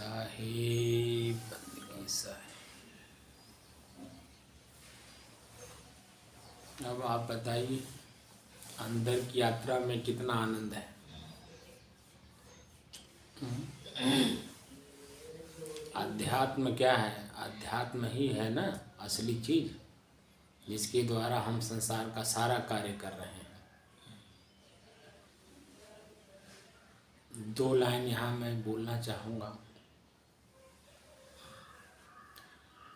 साहिब बंदगी साहिब। अब आप बताइए अंदर की यात्रा में कितना आनंद है। अध्यात्म क्या है? अध्यात्म ही है ना असली चीज, जिसके द्वारा हम संसार का सारा कार्य कर रहे हैं। दो लाइन यहाँ मैं बोलना चाहूँगा।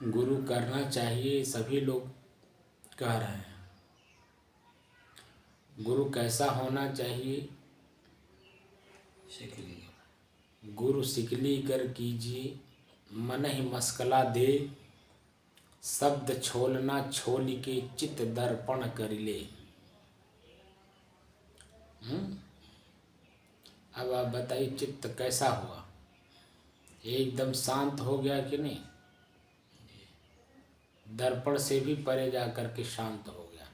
गुरु करना चाहिए, सभी लोग कह रहे हैं। गुरु कैसा होना चाहिए? गुरु सिकली कर कीजिए, मन ही मस्कला दे, शब्द छोलना छोल के चित्त दर्पण कर ले। अब आप बताइए चित्त कैसा हुआ? एकदम शांत हो गया कि नहीं? दर्पण से भी परे जा कर के शांत हो गया।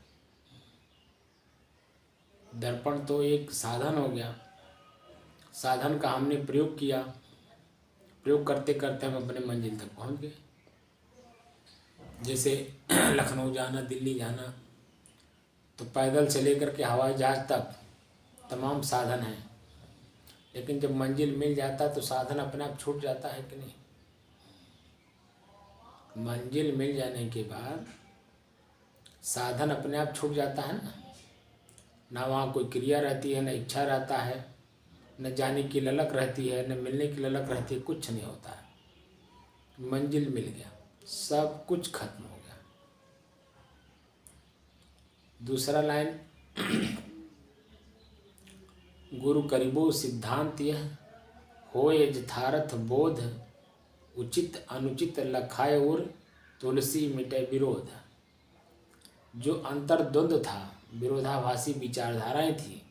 दर्पण तो एक साधन हो गया, साधन का हमने प्रयोग किया, प्रयोग करते करते हम अपने मंजिल तक पहुंच गए। जैसे लखनऊ जाना, दिल्ली जाना, तो पैदल से लेकर के हवाई जहाज तक तमाम साधन हैं, लेकिन जब मंजिल मिल जाता तो साधन अपने आप छूट जाता है कि नहीं? मंजिल मिल जाने के बाद साधन अपने आप छूट जाता है ना वहाँ कोई क्रिया रहती है, न इच्छा रहता है, न जाने की ललक रहती है, न मिलने की ललक रहती है, कुछ नहीं होता है। मंजिल मिल गया, सब कुछ खत्म हो गया। दूसरा लाइन, गुरु करीबो सिद्धांत यह होए यथार्थ बोध, उचित अनुचित लखाए और तुलसी मिटे विरोध। जो अंतर्द्वंद था, विरोधाभासी विचारधाराएं थी,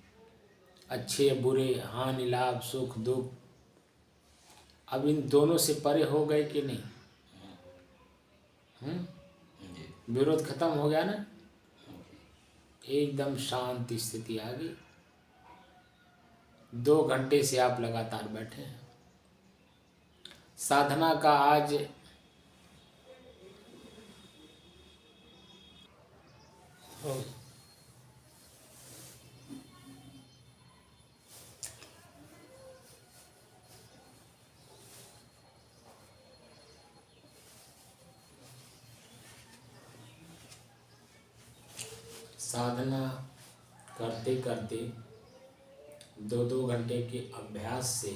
अच्छे बुरे, हानि लाभ, सुख दुख, अब इन दोनों से परे हो गए कि नहीं? विरोध खत्म हो गया ना, एकदम शांति स्थिति आ गई। 2 घंटे से आप लगातार बैठे हैं। साधना का आज साधना करते करते 2-2 घंटे के अभ्यास से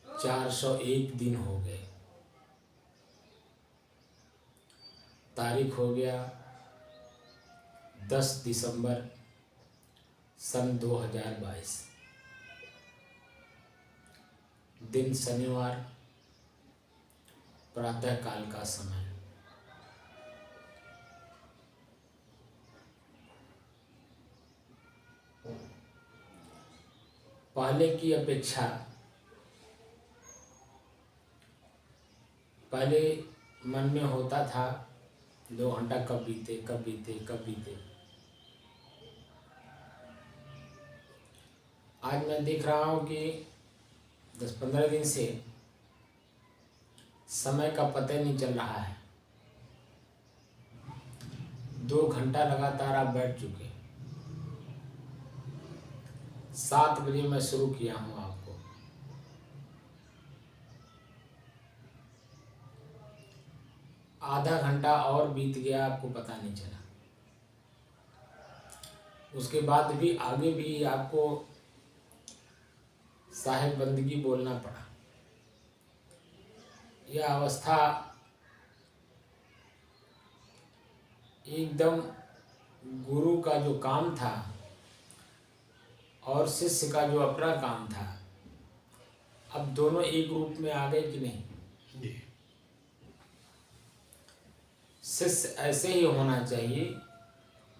$401 दिन हो गए। तारीख हो गया 10 दिसंबर सन 2022, दिन शनिवार, प्रातः काल का समय। पहले की अपेक्षा पहले मन में होता था 2 घंटा कब बीते कब बीते कब बीते। आज मैं देख रहा हूँ कि 10-15 दिन से समय का पता ही नहीं चल रहा है। 2 घंटा लगातार आप बैठ चुके। 7 बजे मैं शुरू किया हूँ आपको। आधा घंटा और बीत गया, आपको पता नहीं चला। उसके बाद भी आगे भी आपको साहिब बंदगी बोलना पड़ा। यह अवस्था एकदम गुरु का जो काम था और शिष्य का जो अपना काम था, अब दोनों एक रूप में आ गए कि नहीं? शिष्य ऐसे ही होना चाहिए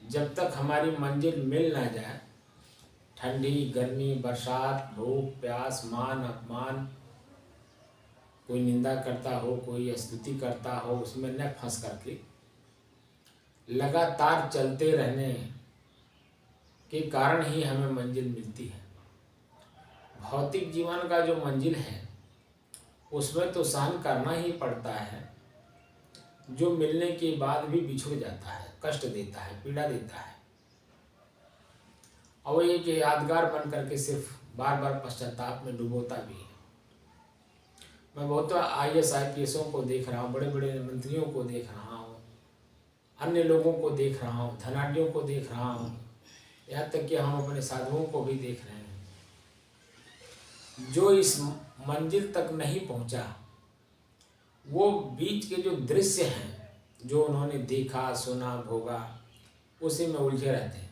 जब तक हमारी मंजिल मिल ना जाए। ठंडी गर्मी, बरसात, भूख प्यास, मान अपमान, कोई निंदा करता हो, कोई स्तुति करता हो, उसमें न फंस करके लगातार चलते रहने के कारण ही हमें मंजिल मिलती है। भौतिक जीवन का जो मंजिल है उसमें तो सहन करना ही पड़ता है, जो मिलने के बाद भी बिछुड़ जाता है, कष्ट देता है, पीड़ा देता है, और वो एक यादगार बन करके सिर्फ बार बार पश्चाताप में डुबोता भी है। मैं बहुत IAS IPSओं को देख रहा हूँ, बड़े बड़े मंत्रियों को देख रहा हूँ, अन्य लोगों को देख रहा हूँ, धनाढ्यों को देख रहा हूँ, यहाँ तक कि हम अपने साधुओं को भी देख रहे हैं, जो इस मंजिल तक नहीं पहुँचा, वो बीच के जो दृश्य हैं जो उन्होंने देखा, सुना, भोगा, उसी में उलझे रहते हैं।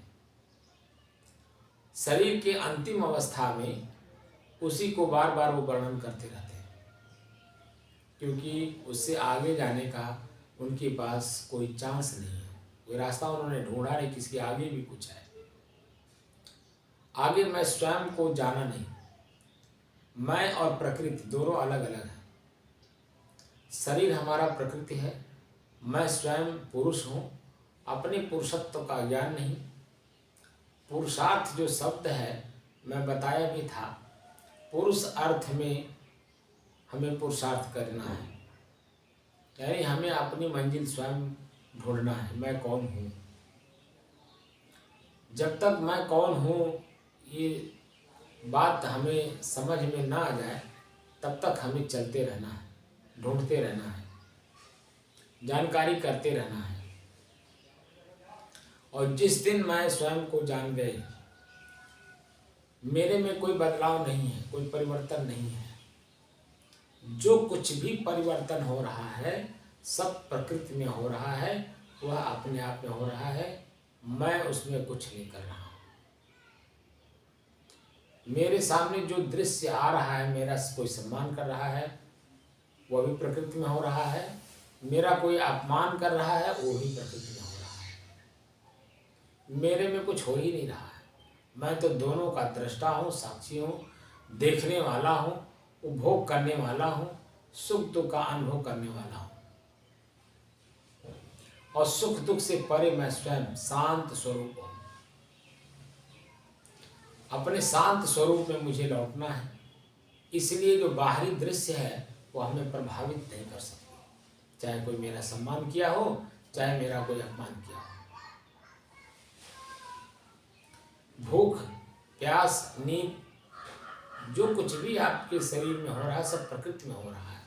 शरीर के अंतिम अवस्था में उसी को बार बार वो वर्णन करते रहते हैं, क्योंकि उससे आगे जाने का उनके पास कोई चांस नहीं है, कोई रास्ता उन्होंने ढूंढा नहीं, किसके आगे भी कुछ है। आगे मैं स्वयं को जाना नहीं, मैं और प्रकृति दोनों अलग अलग हैं। शरीर हमारा प्रकृति है, मैं स्वयं पुरुष हूँ, अपने पुरुषत्व का ज्ञान नहीं। पुरुषार्थ जो शब्द है मैं बताया भी था, पुरुष अर्थ में हमें पुरुषार्थ करना है, यानी हमें अपनी मंजिल स्वयं ढूंढना है। मैं कौन हूँ, जब तक मैं कौन हूँ ये बात हमें समझ में ना आ जाए तब तक हमें चलते रहना है, ढूंढते रहना है, जानकारी करते रहना है। और जिस दिन मैं स्वयं को जान गए, मेरे में कोई बदलाव नहीं है, कोई परिवर्तन नहीं है, जो कुछ भी परिवर्तन हो रहा है सब प्रकृति में हो रहा है, वह अपने आप में हो रहा है, मैं उसमें कुछ नहीं कर रहा हूँ। मेरे सामने जो दृश्य आ रहा है, मेरा कोई सम्मान कर रहा है, वह भी प्रकृति में हो रहा है, मेरा कोई अपमान कर रहा है, वो भी प्रकृति में हो रहा है। मेरे में कुछ हो ही नहीं रहा है, मैं तो दोनों का दृष्टा हूँ, साक्षी हूँ, देखने वाला हूँ, उपभोग करने वाला हूँ, सुख दुख का अनुभव करने वाला हूँ। और सुख दुख से परे मैं स्वयं शांत स्वरूप हूँ। अपने शांत स्वरूप में मुझे लौटना है, इसलिए जो बाहरी दृश्य है वो हमें प्रभावित नहीं कर सकते, चाहे कोई मेरा सम्मान किया हो, चाहे मेरा कोई अपमान किया हो। भूख, प्यास, नींद, जो कुछ भी आपके शरीर में हो रहा है सब प्रकृति में हो रहा है,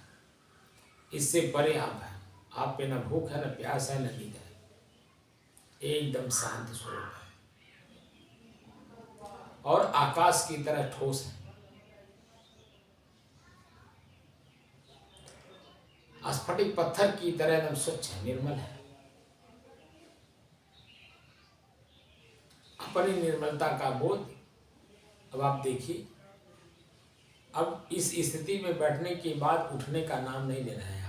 इससे परे आप हैं। आप पे न भूख है, न प्यास है, न नींद है, एकदम शांत स्वरूप है और आकाश की तरह ठोस है। स्फटिक पत्थर की तरह एकदम स्वच्छ है, निर्मल है। अपनी निर्मलता का बोध अब आप देखिए। अब इस स्थिति में बैठने के बाद उठने का नाम नहीं ले रहे हैं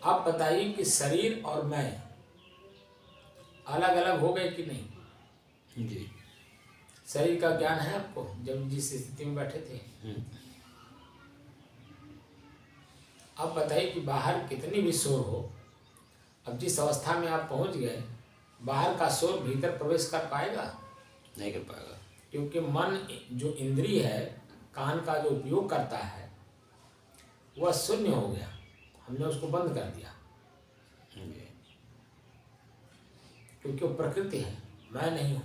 आप बताइए कि शरीर और मैं अलग अलग हो गए कि नहीं? जी। शरीर का ज्ञान है आपको जब जिस स्थिति में बैठे थे? अब बताइए कि बाहर कितनी भी शोर हो, अब जिस अवस्था में आप पहुंच गए, बाहर का शोर भीतर प्रवेश कर पाएगा? नहीं कर पाएगा, क्योंकि मन जो इंद्रिय है, कान का जो उपयोग करता है, वह शून्य हो गया, हमने उसको बंद कर दिया। क्योंकि वो प्रकृति है, मैं नहीं हूँ,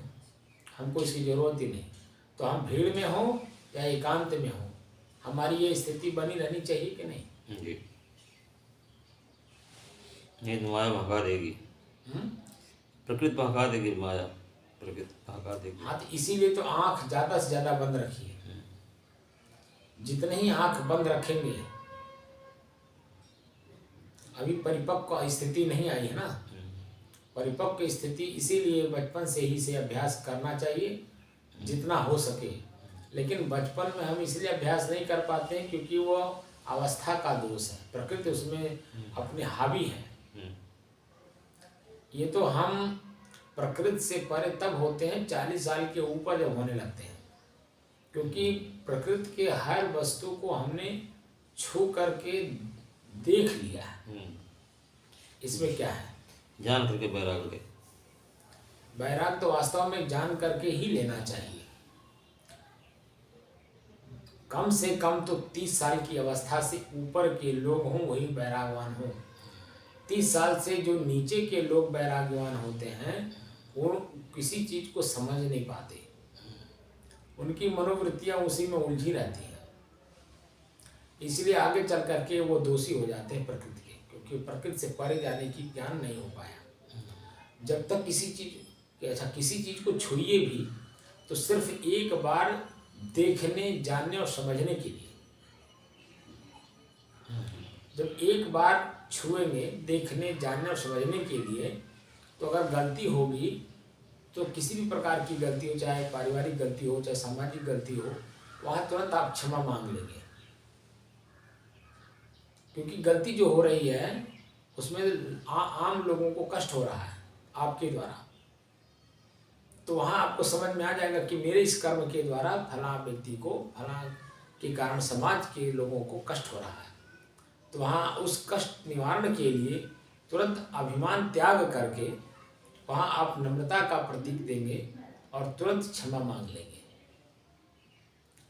हमको इसकी जरूरत ही नहीं। तो हम भीड़ में हो या एकांत में हो, हमारी ये स्थिति बनी रहनी चाहिए कि नहीं? जी। नहीं तो माया भगा देगी, प्रकृति भगा देगी, माया प्रकृति भगा देगी। हाँ, तो इसीलिए तो आँख ज़्यादा से ज़्यादा बंद रखिए। जितने ही आँख बंद रखेंगे, अभी परिपक्व स्थिति नहीं आई है ना। परिपक्व स्थिति इसीलिए बचपन से ही से अभ्यास करना चाहिए जितना हो सके। लेकिन बचपन में हम इसलिए अभ्यास नहीं कर पाते हैं क्योंकि वो अवस्था का दोष है, प्रकृति उसमें अपने हावी है। ये तो हम प्रकृति से परे तब होते हैं 40 साल के ऊपर जब होने लगते हैं, क्योंकि प्रकृति के हर वस्तु को हमने छू करके देख लिया है। इसमें क्या है? जान करके बैराग गए। वैराग तो वास्तव में जान करके ही लेना चाहिए। कम से कम तो 30 साल की अवस्था से ऊपर के लोग हों वही वैरागवान हों। 30 साल से जो नीचे के लोग वैराग्यवान होते हैं वो किसी चीज को समझ नहीं पाते, उनकी मनोवृत्तियां उसी में उलझी रहती हैं, इसलिए आगे चल करके वो दोषी हो जाते हैं प्रकृति के, क्योंकि प्रकृति से परे जाने की ज्ञान नहीं हो पाया। जब तक किसी चीज को छुइए भी तो सिर्फ एक बार देखने, जानने और समझने के लिए। जब एक बार छुएंगे, देखने, जानने और समझने के लिए, तो अगर गलती होगी तो किसी भी प्रकार की गलती हो, चाहे पारिवारिक गलती हो, चाहे सामाजिक गलती हो, वहाँ तुरंत आप क्षमा मांग लेंगे, क्योंकि गलती जो हो रही है उसमें आम लोगों को कष्ट हो रहा है आपके द्वारा। तो वहाँ आपको समझ में आ जाएगा कि मेरे इस कर्म के द्वारा फला व्यक्ति को, फला के कारण समाज के लोगों को कष्ट हो रहा है। तो वहाँ उस कष्ट निवारण के लिए तुरंत अभिमान त्याग करके वहाँ आप नम्रता का प्रतीक देंगे और तुरंत क्षमा मांग लेंगे।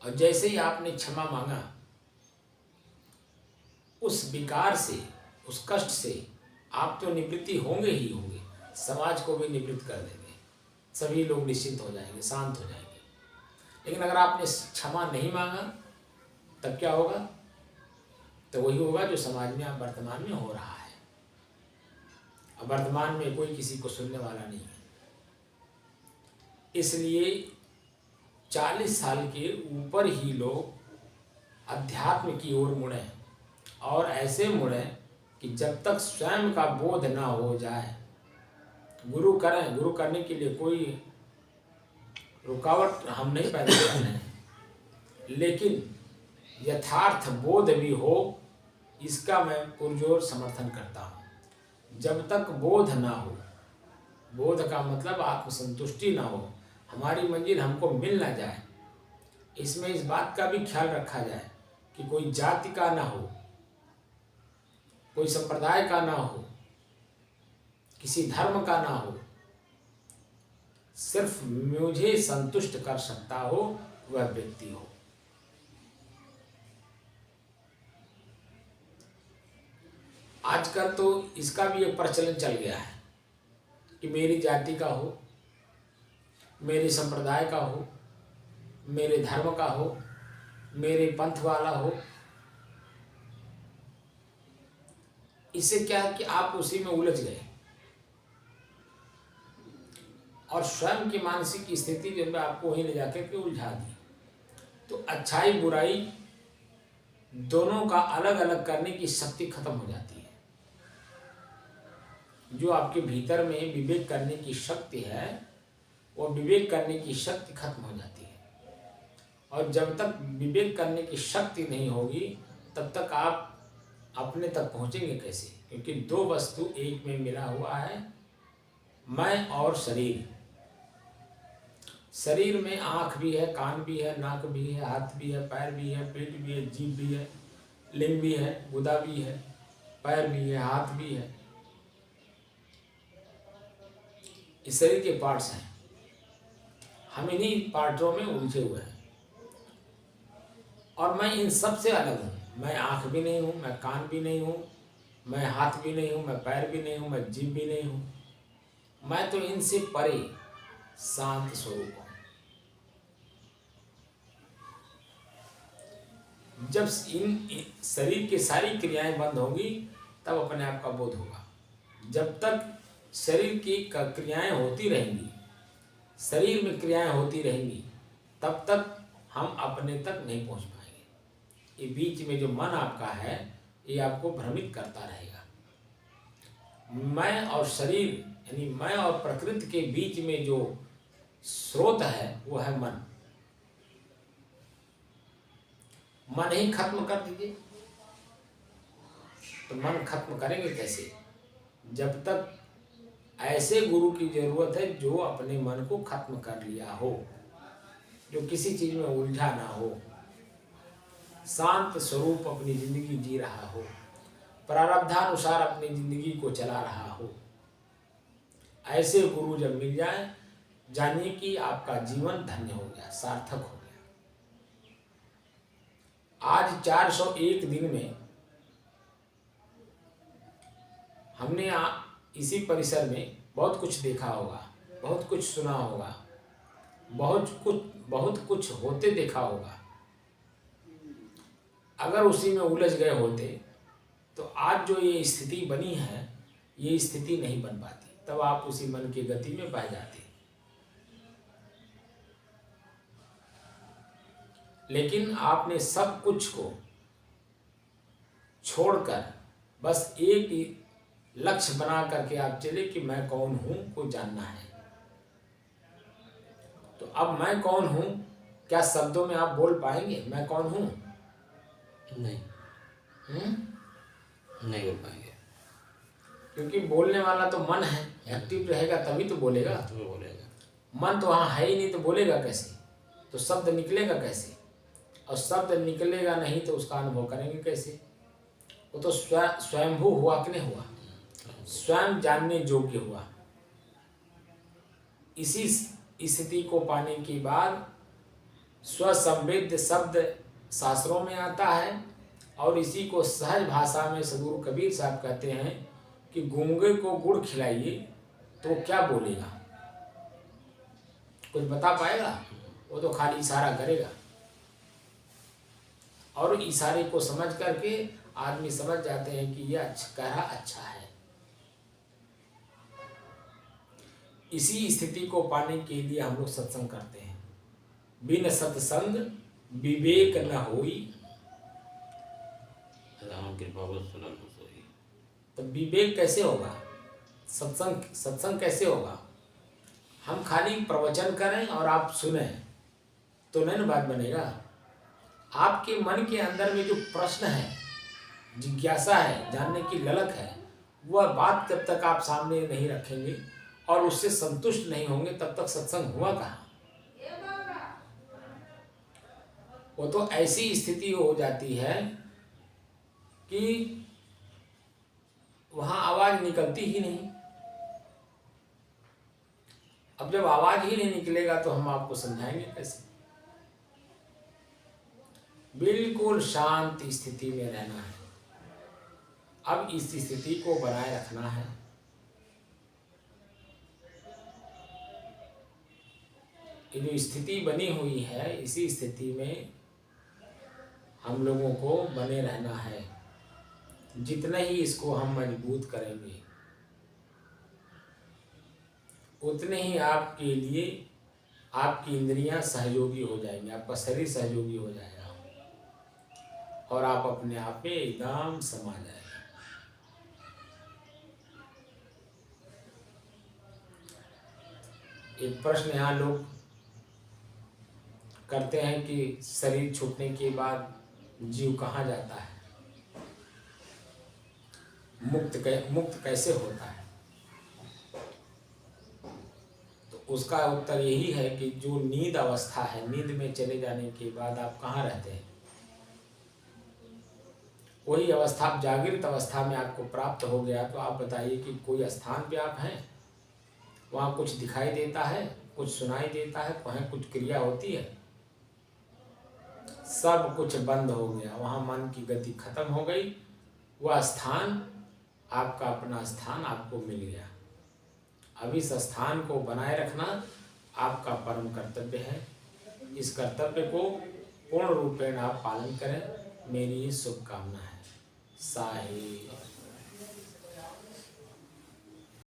और जैसे ही आपने क्षमा मांगा, उस विकार से, उस कष्ट से आप तो निवृत्ति होंगे ही होंगे, समाज को भी निवृत्त कर देंगे, सभी लोग निश्चिंत हो जाएंगे, शांत हो जाएंगे। लेकिन अगर आपने क्षमा नहीं मांगा तब क्या होगा? तो वही होगा जो समाज में आप वर्तमान में हो रहा है। अब वर्तमान में कोई किसी को सुनने वाला नहीं है, इसलिए 40 साल के ऊपर ही लोग अध्यात्म की ओर मुड़े, और ऐसे मुड़े कि जब तक स्वयं का बोध ना हो जाए, गुरु करें, गुरु करने के लिए कोई रुकावट हम नहीं पैदा कर रहे हैं, लेकिन यथार्थ बोध भी हो, इसका मैं पुरजोर समर्थन करता हूँ। जब तक बोध ना हो, बोध का मतलब आत्मसंतुष्टि ना हो, हमारी मंजिल हमको मिल ना जाए, इसमें इस बात का भी ख्याल रखा जाए कि कोई जाति का ना हो, कोई संप्रदाय का ना हो, किसी धर्म का ना हो, सिर्फ मुझे संतुष्ट कर सकता हो वह व्यक्ति हो। आजकल तो इसका भी एक प्रचलन चल गया है कि मेरी जाति का हो, मेरे संप्रदाय का हो, मेरे धर्म का हो, मेरे पंथ वाला हो। इससे क्या है कि आप उसी में उलझ गए और स्वयं की मानसिक स्थिति जो है आपको वहीं ले जाकर के उलझा दी। तो अच्छाई बुराई दोनों का अलग अलग करने की शक्ति खत्म हो जाती है। जो आपके भीतर में विवेक करने की शक्ति है, वो विवेक करने की शक्ति खत्म हो जाती है। और जब तक विवेक करने की शक्ति नहीं होगी तब तक आप अपने तक पहुंचेंगे कैसे? क्योंकि दो वस्तु एक में मिला हुआ है, मैं और शरीर। शरीर में आँख भी है, कान भी है, नाक भी है, हाथ भी है, पैर भी है, पेट भी है, जीभ भी है, लिंग भी है, गुदा भी है, पैर भी है, हाथ भी है। इस शरीर के पार्ट्स हैं, हम इन्हीं पार्टों में उलझे हुए हैं। और मैं इन सब से अलग हूँ। मैं आँख भी नहीं हूँ, मैं कान भी नहीं हूँ, मैं हाथ भी नहीं हूँ, मैं पैर भी नहीं हूँ, मैं जीभ भी नहीं हूँ। मैं तो इनसे परे शांत स्वरूप हूँ। जब इन शरीर की सारी क्रियाएं बंद होंगी तब अपने आप का बोध होगा। जब तक शरीर की क्रियाएं होती रहेंगी, शरीर में क्रियाएं होती रहेंगी, तब तक हम अपने तक नहीं पहुंच पाएंगे। ये बीच में जो मन आपका है ये आपको भ्रमित करता रहेगा। मैं और शरीर यानी मैं और प्रकृति के बीच में जो स्रोत है वो है मन। मन ही खत्म कर दीजिए तो मन खत्म करेंगे कैसे? जब तक ऐसे गुरु की जरूरत है जो अपने मन को खत्म कर लिया हो, जो किसी चीज में उलझा ना हो, शांत स्वरूप अपनी जिंदगी जी रहा हो, प्रारब्धानुसार अपनी जिंदगी को चला रहा हो। ऐसे गुरु जब मिल जाए, जानिए कि आपका जीवन धन्य हो गया, सार्थक हो गया। आज 401 दिन में हमने इसी परिसर में बहुत कुछ देखा होगा, बहुत कुछ सुना होगा, बहुत कुछ होते देखा होगा। अगर उसी में उलझ गए होते तो आज जो ये स्थिति बनी है, ये स्थिति नहीं बन पाती। तब आप उसी मन की गति में बह जाते। लेकिन आपने सब कुछ को छोड़कर बस एक ही लक्ष्य बना करके आप चले कि मैं कौन हूं को जानना है। तो अब मैं कौन हूं, क्या शब्दों में आप बोल पाएंगे मैं कौन हूं? नहीं। नहीं बोल पाएंगे, क्योंकि बोलने वाला तो मन है, एक्टिव रहेगा तभी तो बोलेगा। तो बोलेगा। मन तो वहाँ है ही नहीं तो बोलेगा कैसे? तो शब्द निकलेगा कैसे? और शब्द निकलेगा नहीं तो उसका अनुभव करेंगे कैसे? वो तो स्वयंभू हुआ कि नहीं हुआ, स्वयं जानने योग्य हुआ। इसी स्थिति को पाने के बाद स्वसंवेद्य शब्द शास्त्रों में आता है, और इसी को सहज भाषा में सदगुरु कबीर साहब कहते हैं कि गूंगे को गुड़ खिलाइए तो क्या बोलेगा? कुछ बता पाएगा? वो तो खाली इशारा करेगा। और इशारे को समझ करके आदमी समझ जाते हैं कि ये कह रहा अच्छा है। इसी स्थिति को पाने के लिए हम लोग सत्संग करते हैं। बिन सत्संग विवेक न होई, राम कृपा बस सुनल सोई। तो विवेक कैसे होगा? सत्संग कैसे होगा? हम खाली प्रवचन करें और आप सुने तो नहीं ना बात बनेगा। आपके मन के अंदर में जो प्रश्न है, जिज्ञासा है, जानने की ललक है, वह बात जब तक आप सामने नहीं रखेंगे और उससे संतुष्ट नहीं होंगे तब तक सत्संग हुआ कहाँ? वो तो ऐसी स्थिति हो जाती है कि वहां आवाज निकलती ही नहीं। अब जब आवाज ही नहीं निकलेगा तो हम आपको समझाएंगे कैसे? बिल्कुल शांत स्थिति में रहना है। अब इस स्थिति को बनाए रखना है। ये जो स्थिति बनी हुई है, इसी स्थिति में हम लोगों को बने रहना है। जितना ही इसको हम मजबूत करेंगे उतने ही आपके लिए आपकी इंद्रियां सहयोगी हो जाएंगी, आपका शरीर सहयोगी हो जाएगा और आप अपने आप में एकदम समा जाएगा। एक प्रश्न यहाँ लोग करते हैं कि शरीर छूटने के बाद जीव कहाँ जाता है, मुक्त कैसे होता है? तो उसका उत्तर यही है कि जो नींद अवस्था है, नींद में चले जाने के बाद आप कहाँ रहते हैं, वही अवस्था आप जागृत अवस्था में आपको प्राप्त हो गया। तो आप बताइए कि कोई स्थान पे आप हैं, वहाँ कुछ दिखाई देता है, कुछ सुनाई देता है, वहाँ कुछ क्रिया होती है? सब कुछ बंद हो गया, वहाँ मन की गति खत्म हो गई। वह स्थान आपका अपना स्थान आपको मिल गया। अब इस स्थान को बनाए रखना आपका परम कर्तव्य है। इस कर्तव्य को पूर्ण रूपेण आप पालन करें, मेरी शुभकामना है। साहिब।